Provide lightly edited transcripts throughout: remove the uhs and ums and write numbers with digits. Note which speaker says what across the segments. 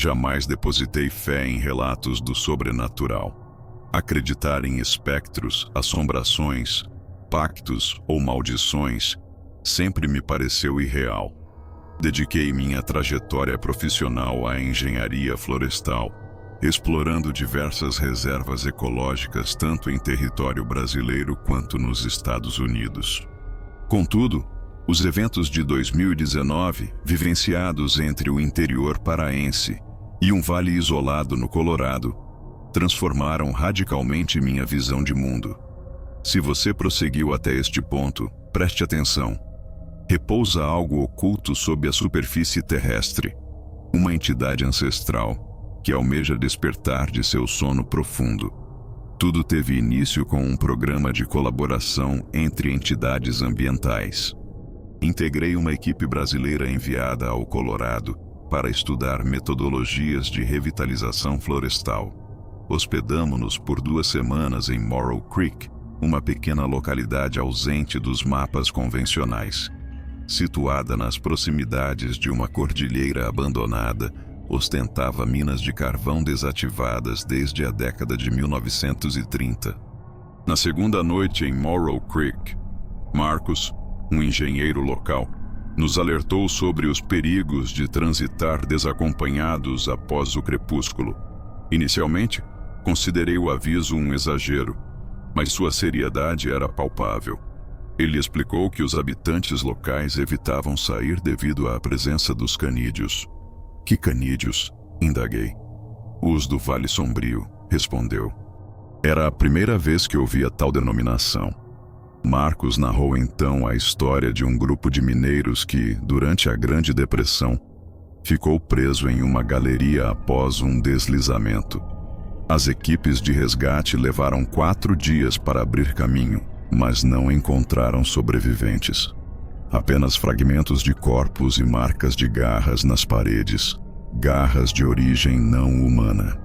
Speaker 1: Jamais depositei fé em relatos do sobrenatural. Acreditar em espectros, assombrações, pactos ou maldições sempre me pareceu irreal. Dediquei minha trajetória profissional à engenharia florestal, explorando diversas reservas ecológicas tanto em território brasileiro quanto nos Estados Unidos. Contudo, os eventos de 2019, vivenciados entre o interior paraense e um vale isolado no Colorado, transformaram radicalmente minha visão de mundo. Se você prosseguiu até este ponto, preste atenção. Repousa algo oculto sob a superfície terrestre, uma entidade ancestral que almeja despertar de seu sono profundo. Tudo teve início com um programa de colaboração entre entidades ambientais. Integrei uma equipe brasileira enviada ao Colorado para estudar metodologias de revitalização florestal. Hospedamo-nos por 2 semanas em Morrow Creek, uma pequena localidade ausente dos mapas convencionais. Situada nas proximidades de uma cordilheira abandonada, ostentava minas de carvão desativadas desde a década de 1930. Na segunda noite em Morrow Creek, Marcos, um engenheiro local, nos alertou sobre os perigos de transitar desacompanhados após o crepúsculo. Inicialmente, considerei o aviso um exagero, mas sua seriedade era palpável. Ele explicou que os habitantes locais evitavam sair devido à presença dos canídeos. Que canídeos? Indaguei. Os do Vale Sombrio, respondeu. Era a primeira vez que ouvia tal denominação. Marcos narrou então a história de um grupo de mineiros que, durante a Grande Depressão, ficou preso em uma galeria após um deslizamento. As equipes de resgate levaram 4 dias para abrir caminho, mas não encontraram sobreviventes. Apenas fragmentos de corpos e marcas de garras nas paredes, garras de origem não humana.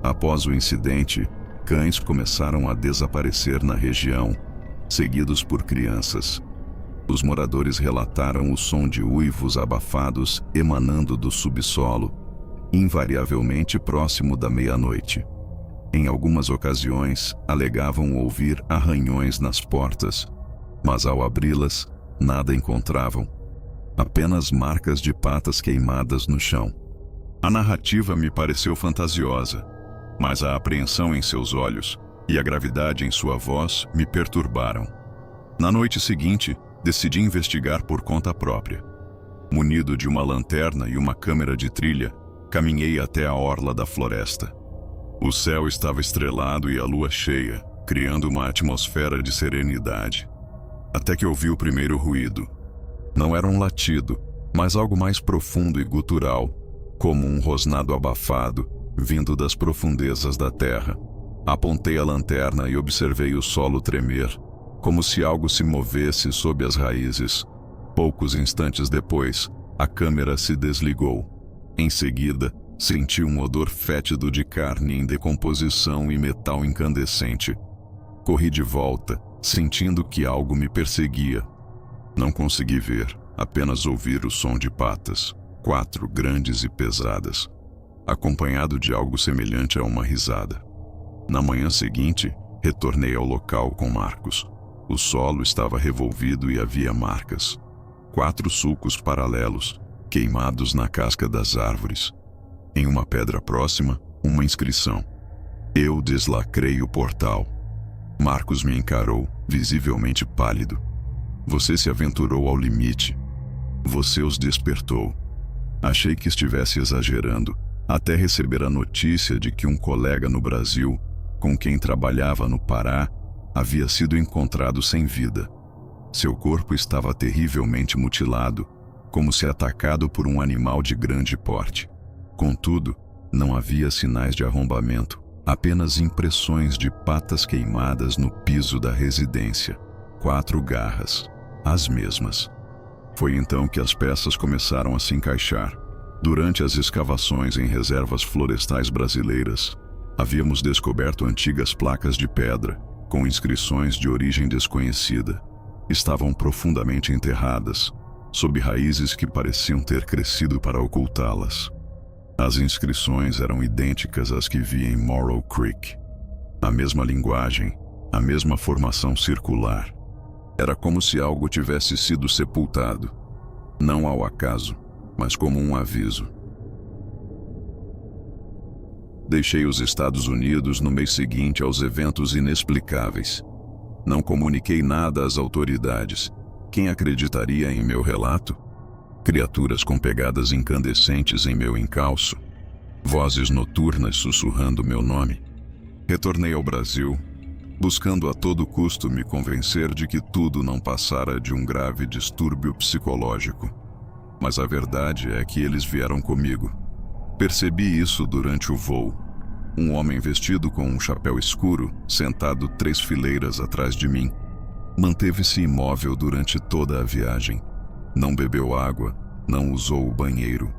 Speaker 1: Após o incidente, cães começaram a desaparecer na região, seguidos por crianças. Os moradores relataram o som de uivos abafados emanando do subsolo, invariavelmente próximo da meia-noite. Em algumas ocasiões, alegavam ouvir arranhões nas portas, mas ao abri-las, nada encontravam. Apenas marcas de patas queimadas no chão. A narrativa me pareceu fantasiosa, mas a apreensão em seus olhos e a gravidade em sua voz me perturbaram. Na noite seguinte, decidi investigar por conta própria. Munido de uma lanterna e uma câmera de trilha, caminhei até a orla da floresta. O céu estava estrelado e a lua cheia, criando uma atmosfera de serenidade. Até que ouvi o primeiro ruído. Não era um latido, mas algo mais profundo e gutural, como um rosnado abafado, vindo das profundezas da terra. Apontei a lanterna e observei o solo tremer, como se algo se movesse sob as raízes. Poucos instantes depois, a câmera se desligou. Em seguida, senti um odor fétido de carne em decomposição e metal incandescente. Corri de volta, sentindo que algo me perseguia. Não consegui ver, apenas ouvir o som de patas, 4 grandes e pesadas, acompanhado de algo semelhante a uma risada. Na manhã seguinte, retornei ao local com Marcos. O solo estava revolvido e havia marcas. 4 sulcos paralelos, queimados na casca das árvores. Em uma pedra próxima, uma inscrição. Eu deslacrei o portal. Marcos me encarou, visivelmente pálido. Você se aventurou ao limite. Você os despertou. Achei que estivesse exagerando, até receber a notícia de que um colega no Brasil, com quem trabalhava no Pará, havia sido encontrado sem vida. Seu corpo estava terrivelmente mutilado, como se atacado por um animal de grande porte. Contudo, não havia sinais de arrombamento, apenas impressões de patas queimadas no piso da residência. 4 garras, as mesmas. Foi então que as peças começaram a se encaixar. Durante as escavações em reservas florestais brasileiras, havíamos descoberto antigas placas de pedra, com inscrições de origem desconhecida. Estavam profundamente enterradas, sob raízes que pareciam ter crescido para ocultá-las. As inscrições eram idênticas às que vi em Morrow Creek. A mesma linguagem, a mesma formação circular. Era como se algo tivesse sido sepultado, não ao acaso, mas como um aviso. Deixei os Estados Unidos no mês seguinte aos eventos inexplicáveis. Não comuniquei nada às autoridades. Quem acreditaria em meu relato? Criaturas com pegadas incandescentes em meu encalço. Vozes noturnas sussurrando meu nome. Retornei ao Brasil, buscando a todo custo me convencer de que tudo não passara de um grave distúrbio psicológico. Mas a verdade é que eles vieram comigo. Percebi isso durante o voo. Um homem vestido com um chapéu escuro, sentado 3 fileiras atrás de mim, manteve-se imóvel durante toda a viagem. Não bebeu água, não usou o banheiro.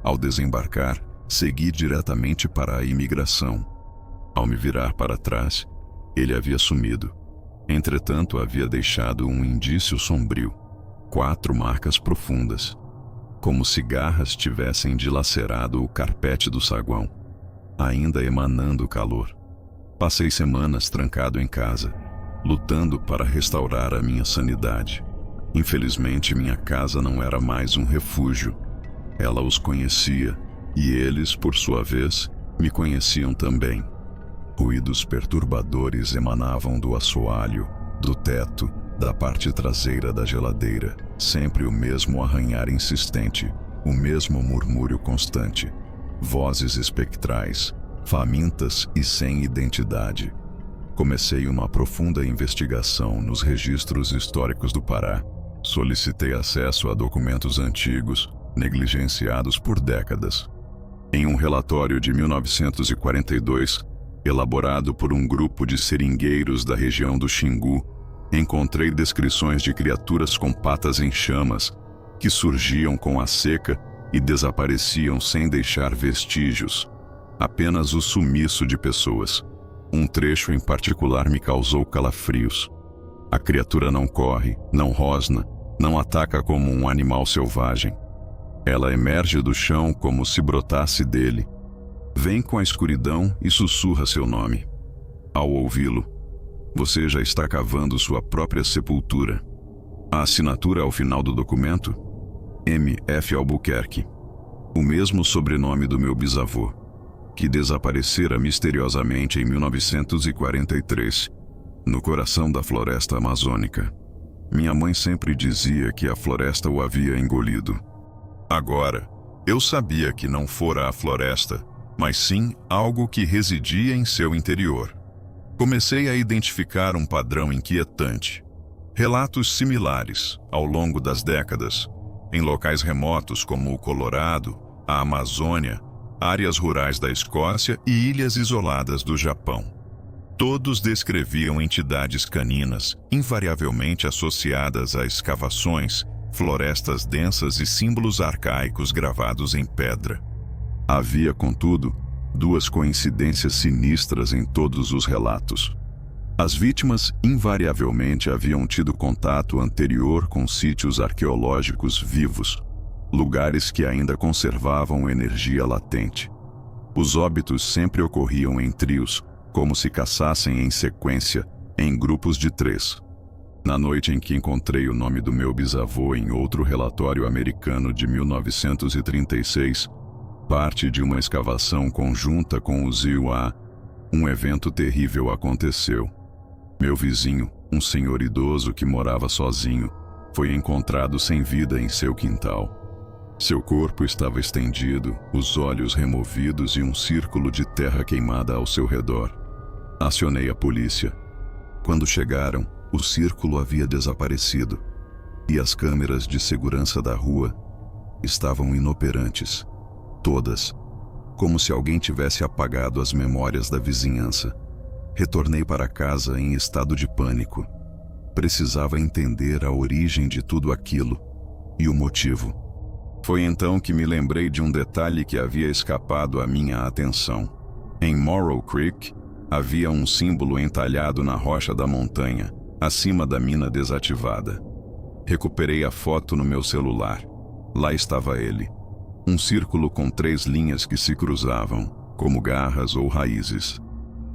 Speaker 1: Ao desembarcar, segui diretamente para a imigração. Ao me virar para trás, ele havia sumido. Entretanto, havia deixado um indício sombrio. 4 marcas profundas, como se garras tivessem dilacerado o carpete do saguão, ainda emanando calor. Passei semanas trancado em casa, lutando para restaurar a minha sanidade. Infelizmente, minha casa não era mais um refúgio. Ela os conhecia, e eles, por sua vez, me conheciam também. Ruídos perturbadores emanavam do assoalho, do teto, da parte traseira da geladeira. Sempre o mesmo arranhar insistente, o mesmo murmúrio constante. Vozes espectrais, famintas e sem identidade. Comecei uma profunda investigação nos registros históricos do Pará. Solicitei acesso a documentos antigos, negligenciados por décadas. Em um relatório de 1942, elaborado por um grupo de seringueiros da região do Xingu, encontrei descrições de criaturas com patas em chamas, que surgiam com a seca e desapareciam sem deixar vestígios. Apenas o sumiço de pessoas. Um trecho em particular me causou calafrios. A criatura não corre, não rosna, não ataca como um animal selvagem. Ela emerge do chão como se brotasse dele. Vem com a escuridão e sussurra seu nome. Ao ouvi-lo, você já está cavando sua própria sepultura. A assinatura ao final do documento? M.F. Albuquerque. O mesmo sobrenome do meu bisavô, que desaparecera misteriosamente em 1943, no coração da floresta amazônica. Minha mãe sempre dizia que a floresta o havia engolido. Agora, eu sabia que não fora a floresta, mas sim algo que residia em seu interior. Comecei a identificar um padrão inquietante. Relatos similares, ao longo das décadas, em locais remotos como o Colorado, a Amazônia, áreas rurais da Escócia e ilhas isoladas do Japão. Todos descreviam entidades caninas, invariavelmente associadas a escavações, florestas densas e símbolos arcaicos gravados em pedra. Havia, contudo, 2 coincidências sinistras em todos os relatos. As vítimas invariavelmente haviam tido contato anterior com sítios arqueológicos vivos, lugares que ainda conservavam energia latente. Os óbitos sempre ocorriam em trios, como se caçassem em sequência, em grupos de 3. Na noite em que encontrei o nome do meu bisavô em outro relatório americano de 1936, parte de uma escavação conjunta com o Zioá, um evento terrível aconteceu. Meu vizinho, um senhor idoso que morava sozinho, foi encontrado sem vida em seu quintal. Seu corpo estava estendido, os olhos removidos e um círculo de terra queimada ao seu redor. Acionei a polícia. Quando chegaram, o círculo havia desaparecido e as câmeras de segurança da rua estavam inoperantes. Todas, como se alguém tivesse apagado as memórias da vizinhança. Retornei para casa em estado de pânico. Precisava entender a origem de tudo aquilo e o motivo. Foi então que me lembrei de um detalhe que havia escapado à minha atenção. Em Morrow Creek, havia um símbolo entalhado na rocha da montanha, acima da mina desativada. Recuperei a foto no meu celular. Lá estava ele. Um círculo com 3 linhas que se cruzavam, como garras ou raízes.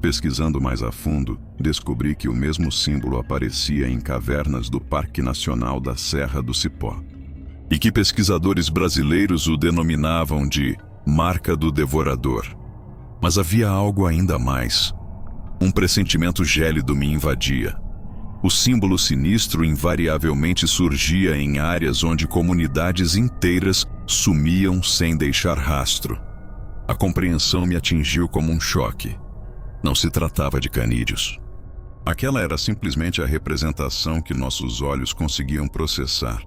Speaker 1: Pesquisando mais a fundo, descobri que o mesmo símbolo aparecia em cavernas do Parque Nacional da Serra do Cipó. E que pesquisadores brasileiros o denominavam de Marca do Devorador. Mas havia algo ainda mais. Um pressentimento gélido me invadia. O símbolo sinistro invariavelmente surgia em áreas onde comunidades inteiras sumiam sem deixar rastro. A compreensão me atingiu como um choque. Não se tratava de canídeos. Aquela era simplesmente a representação que nossos olhos conseguiam processar,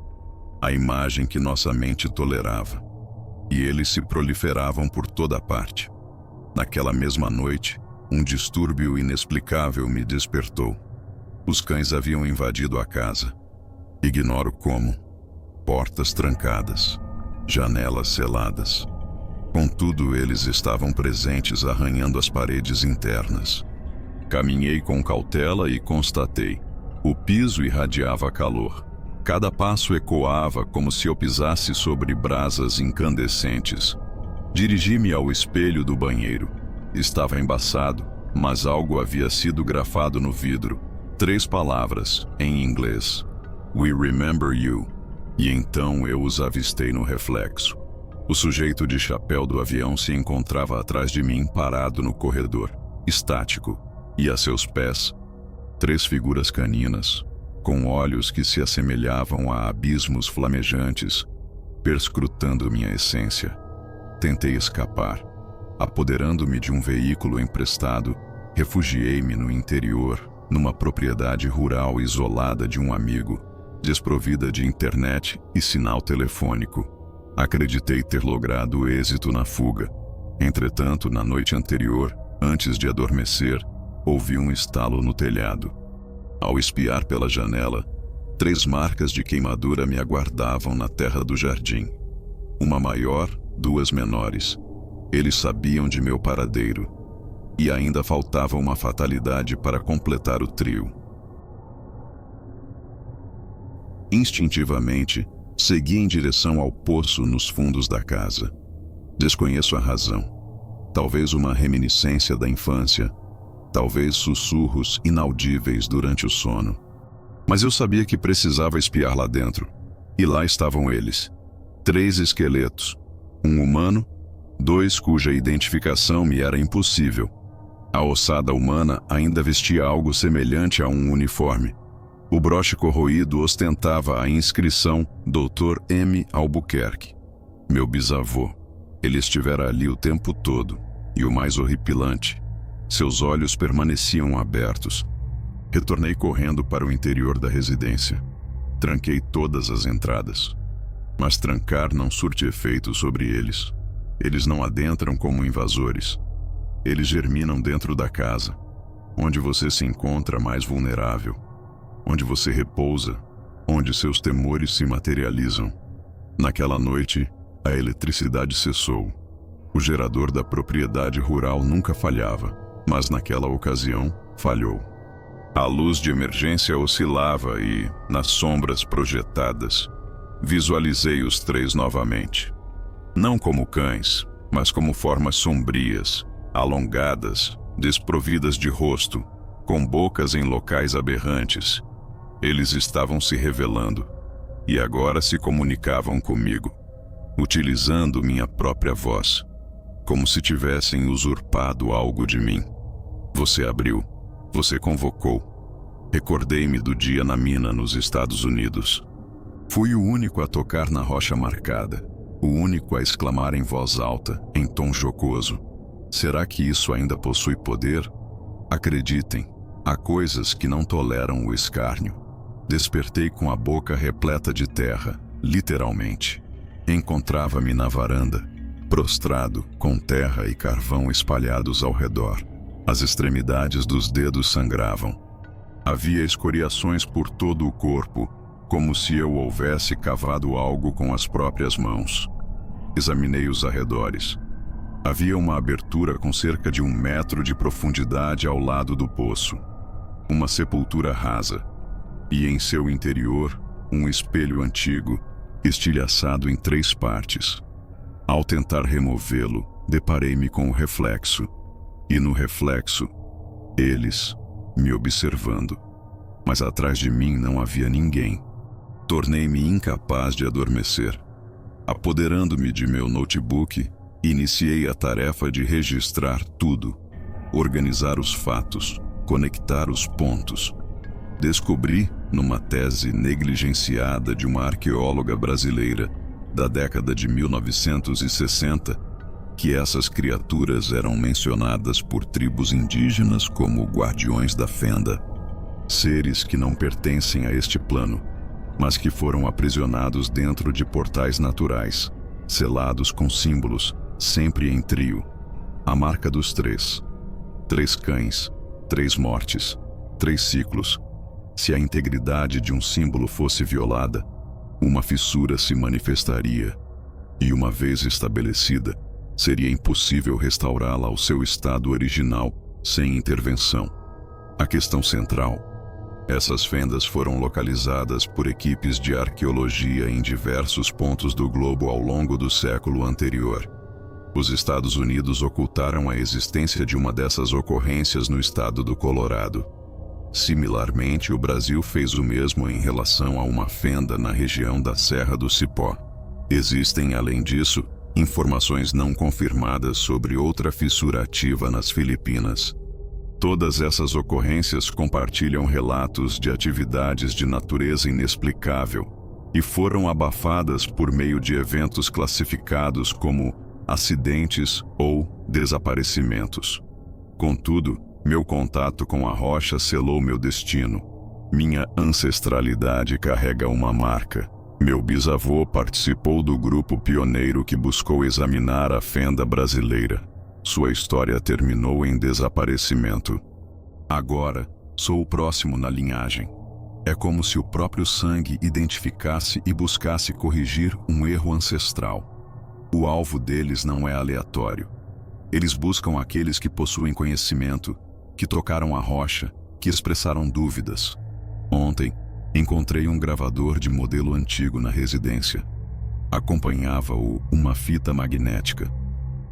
Speaker 1: a imagem que nossa mente tolerava. E eles se proliferavam por toda parte. Naquela mesma noite, um distúrbio inexplicável me despertou. Os cães haviam invadido a casa. Ignoro como. Portas trancadas, janelas seladas. Contudo, eles estavam presentes, arranhando as paredes internas. Caminhei com cautela e constatei. O piso irradiava calor. Cada passo ecoava como se eu pisasse sobre brasas incandescentes. Dirigi-me ao espelho do banheiro. Estava embaçado, mas algo havia sido grafado no vidro. 3 palavras, em inglês. We remember you. E então eu os avistei no reflexo. O sujeito de chapéu do avião se encontrava atrás de mim, parado no corredor, estático, e a seus pés, 3 figuras caninas, com olhos que se assemelhavam a abismos flamejantes, perscrutando minha essência. Tentei escapar. Apoderando-me de um veículo emprestado, refugiei-me no interior, numa propriedade rural isolada de um amigo, desprovida de internet e sinal telefônico. Acreditei ter logrado êxito na fuga. Entretanto, na noite anterior, antes de adormecer, ouvi um estalo no telhado. Ao espiar pela janela, 3 marcas de queimadura me aguardavam na terra do jardim. Uma maior, 2 menores. Eles sabiam de meu paradeiro. E ainda faltava uma fatalidade para completar o trio. Instintivamente, segui em direção ao poço nos fundos da casa. Desconheço a razão. Talvez uma reminiscência da infância. Talvez sussurros inaudíveis durante o sono. Mas eu sabia que precisava espiar lá dentro. E lá estavam eles. 3 esqueletos. Um humano, 2 cuja identificação me era impossível. A ossada humana ainda vestia algo semelhante a um uniforme. O broche corroído ostentava a inscrição Dr. M. Albuquerque. Meu bisavô. Ele estivera ali o tempo todo. E o mais horripilante, seus olhos permaneciam abertos. Retornei correndo para o interior da residência. Tranquei todas as entradas. Mas trancar não surte efeito sobre eles. Eles não adentram como invasores. Eles germinam dentro da casa, onde você se encontra mais vulnerável, onde você repousa, onde seus temores se materializam. Naquela noite, a eletricidade cessou. O gerador da propriedade rural nunca falhava, mas naquela ocasião, falhou. A luz de emergência oscilava e, nas sombras projetadas, visualizei os 3 novamente. Não como cães, mas como formas sombrias, alongadas, desprovidas de rosto, com bocas em locais aberrantes. Eles estavam se revelando, e agora se comunicavam comigo, utilizando minha própria voz, como se tivessem usurpado algo de mim. Você abriu, você convocou. Recordei-me do dia na mina nos Estados Unidos. Fui o único a tocar na rocha marcada, o único a exclamar em voz alta, em tom jocoso. Será que isso ainda possui poder? Acreditem, há coisas que não toleram o escárnio. Despertei com a boca repleta de terra, literalmente. Encontrava-me na varanda, prostrado, com terra e carvão espalhados ao redor. As extremidades dos dedos sangravam. Havia escoriações por todo o corpo, como se eu houvesse cavado algo com as próprias mãos. Examinei os arredores. Havia uma abertura com cerca de 1 metro de profundidade ao lado do poço. Uma sepultura rasa. E em seu interior, um espelho antigo, estilhaçado em 3 partes. Ao tentar removê-lo, deparei-me com o reflexo. E no reflexo, eles me observando. Mas atrás de mim não havia ninguém. Tornei-me incapaz de adormecer. Apoderando-me de meu notebook, iniciei a tarefa de registrar tudo, organizar os fatos, conectar os pontos. Descobri, numa tese negligenciada de uma arqueóloga brasileira da década de 1960, que essas criaturas eram mencionadas por tribos indígenas como guardiões da fenda, seres que não pertencem a este plano, mas que foram aprisionados dentro de portais naturais, selados com símbolos, sempre em trio. A marca dos três. 3 cães, 3 mortes, 3 ciclos. Se a integridade de um símbolo fosse violada, uma fissura se manifestaria, e uma vez estabelecida, seria impossível restaurá-la ao seu estado original sem intervenção. A questão central: essas fendas foram localizadas por equipes de arqueologia em diversos pontos do globo ao longo do século anterior. Os Estados Unidos ocultaram a existência de uma dessas ocorrências no estado do Colorado. Similarmente, o Brasil fez o mesmo em relação a uma fenda na região da Serra do Cipó. Existem, além disso, informações não confirmadas sobre outra fissura ativa nas Filipinas. Todas essas ocorrências compartilham relatos de atividades de natureza inexplicável e foram abafadas por meio de eventos classificados como acidentes ou desaparecimentos. Contudo, meu contato com a rocha selou meu destino. Minha ancestralidade carrega uma marca. Meu bisavô participou do grupo pioneiro que buscou examinar a fenda brasileira. Sua história terminou em desaparecimento. Agora, sou o próximo na linhagem. É como se o próprio sangue identificasse e buscasse corrigir um erro ancestral. O alvo deles não é aleatório. Eles buscam aqueles que possuem conhecimento, que tocaram a rocha, que expressaram dúvidas. Ontem, encontrei um gravador de modelo antigo na residência. Acompanhava-o uma fita magnética.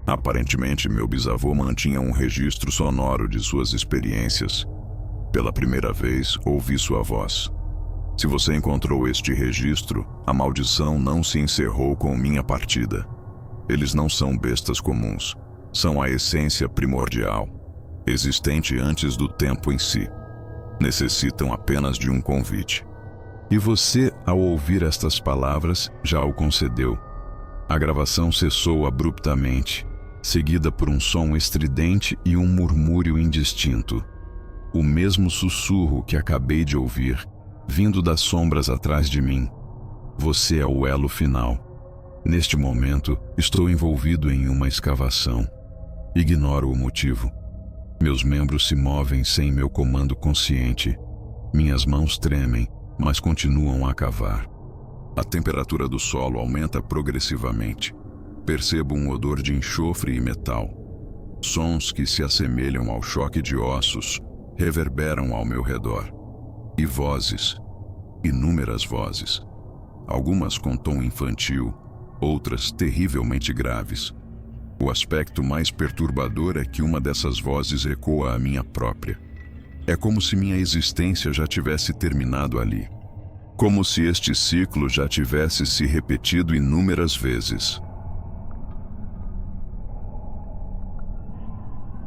Speaker 1: Aparentemente, meu bisavô mantinha um registro sonoro de suas experiências. Pela primeira vez, ouvi sua voz. Se você encontrou este registro, a maldição não se encerrou com minha partida. Eles não são bestas comuns. São a essência primordial, existente antes do tempo em si. Necessitam apenas de um convite. E você, ao ouvir estas palavras, já o concedeu. A gravação cessou abruptamente, seguida por um som estridente e um murmúrio indistinto. O mesmo sussurro que acabei de ouvir, vindo das sombras atrás de mim. Você é o elo final. Neste momento, estou envolvido em uma escavação. Ignoro o motivo. Meus membros se movem sem meu comando consciente. Minhas mãos tremem, mas continuam a cavar. A temperatura do solo aumenta progressivamente. Percebo um odor de enxofre e metal. Sons que se assemelham ao choque de ossos reverberam ao meu redor. E vozes, inúmeras vozes. Algumas com tom infantil, outras terrivelmente graves. O aspecto mais perturbador é que uma dessas vozes ecoa a minha própria. É como se minha existência já tivesse terminado ali. Como se este ciclo já tivesse se repetido inúmeras vezes.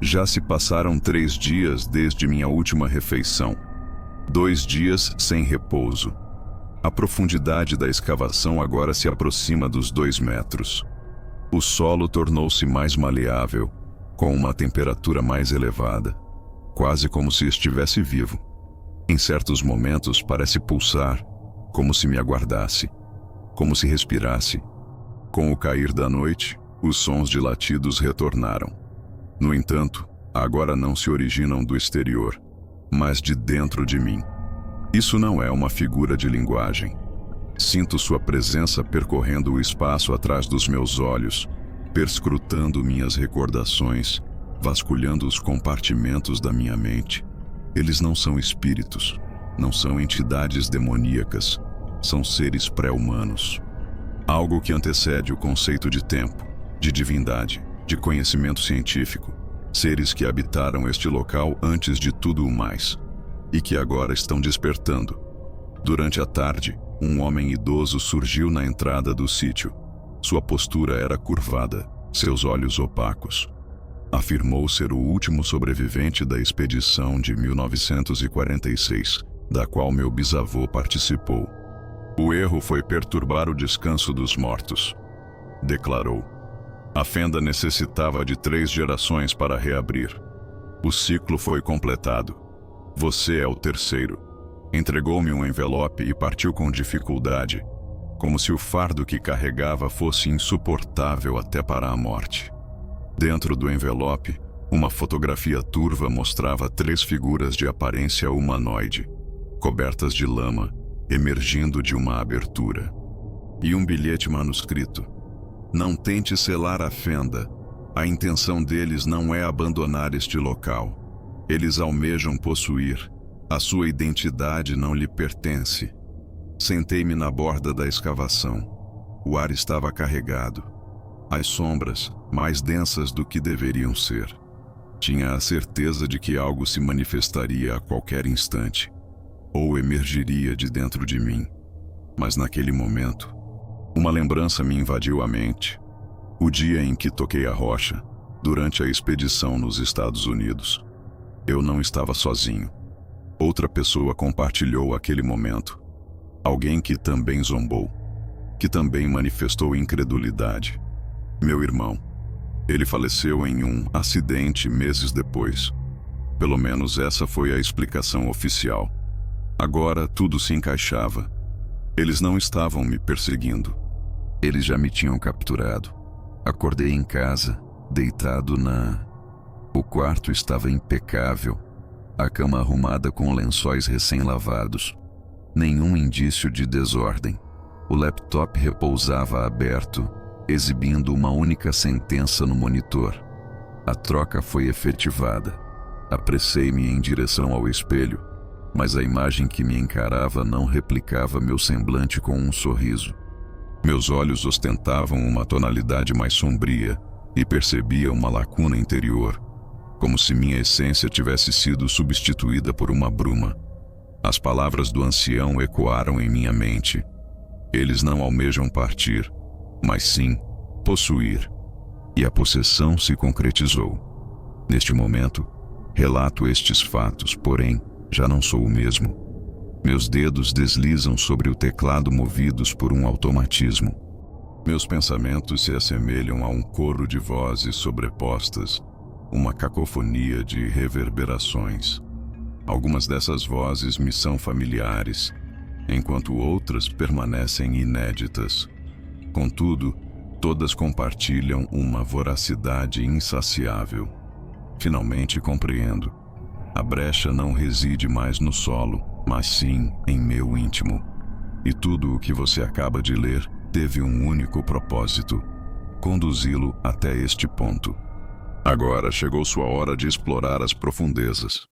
Speaker 1: Já se passaram 3 dias desde minha última refeição. 2 dias sem repouso. A profundidade da escavação agora se aproxima dos 2 metros. O solo tornou-se mais maleável, com uma temperatura mais elevada, quase como se estivesse vivo. Em certos momentos parece pulsar, como se me aguardasse, como se respirasse. Com o cair da noite, os sons de latidos retornaram. No entanto, agora não se originam do exterior, mas de dentro de mim. Isso não é uma figura de linguagem. Sinto sua presença percorrendo o espaço atrás dos meus olhos, perscrutando minhas recordações, vasculhando os compartimentos da minha mente. Eles não são espíritos, não são entidades demoníacas, são seres pré-humanos. Algo que antecede o conceito de tempo. de divindade, de conhecimento científico, seres que habitaram este local antes de tudo o mais, e que agora estão despertando. Durante a tarde, um homem idoso surgiu na entrada do sítio. Sua postura era curvada, seus olhos opacos. Afirmou ser o último sobrevivente da expedição de 1946, da qual meu bisavô participou. O erro foi perturbar o descanso dos mortos, declarou. A fenda necessitava de 3 gerações para reabrir. O ciclo foi completado. Você é o terceiro. Entregou-me um envelope e partiu com dificuldade, como se o fardo que carregava fosse insuportável até para a morte. Dentro do envelope, uma fotografia turva mostrava 3 figuras de aparência humanoide, cobertas de lama, emergindo de uma abertura. E um bilhete manuscrito. Não tente selar a fenda. A intenção deles não é abandonar este local. Eles almejam possuir. A sua identidade não lhe pertence. Sentei-me na borda da escavação. O ar estava carregado. As sombras, mais densas do que deveriam ser. Tinha a certeza de que algo se manifestaria a qualquer instante, ou emergiria de dentro de mim. Mas naquele momento, uma lembrança me invadiu a mente. O dia em que toquei a rocha, durante a expedição nos Estados Unidos. Eu não estava sozinho. Outra pessoa compartilhou aquele momento. Alguém que também zombou, que também manifestou incredulidade. Meu irmão. Ele faleceu em um acidente meses depois. Pelo menos essa foi a explicação oficial. Agora tudo se encaixava. Eles não estavam me perseguindo. Eles já me tinham capturado. Acordei em casa, deitado O quarto estava impecável. A cama arrumada com lençóis recém-lavados. Nenhum indício de desordem. O laptop repousava aberto, exibindo uma única sentença no monitor. A troca foi efetivada. Apressei-me em direção ao espelho, mas a imagem que me encarava não replicava meu semblante com um sorriso. Meus olhos ostentavam uma tonalidade mais sombria e percebia uma lacuna interior, como se minha essência tivesse sido substituída por uma bruma. As palavras do ancião ecoaram em minha mente. Eles não almejam partir, mas sim possuir. E a possessão se concretizou. Neste momento, relato estes fatos, porém, já não sou o mesmo. Meus dedos deslizam sobre o teclado movidos por um automatismo. Meus pensamentos se assemelham a um coro de vozes sobrepostas, uma cacofonia de reverberações. Algumas dessas vozes me são familiares, enquanto outras permanecem inéditas. Contudo, todas compartilham uma voracidade insaciável. Finalmente compreendo. A brecha não reside mais no solo, mas sim em meu íntimo. E tudo o que você acaba de ler teve um único propósito: conduzi-lo até este ponto. Agora chegou sua hora de explorar as profundezas.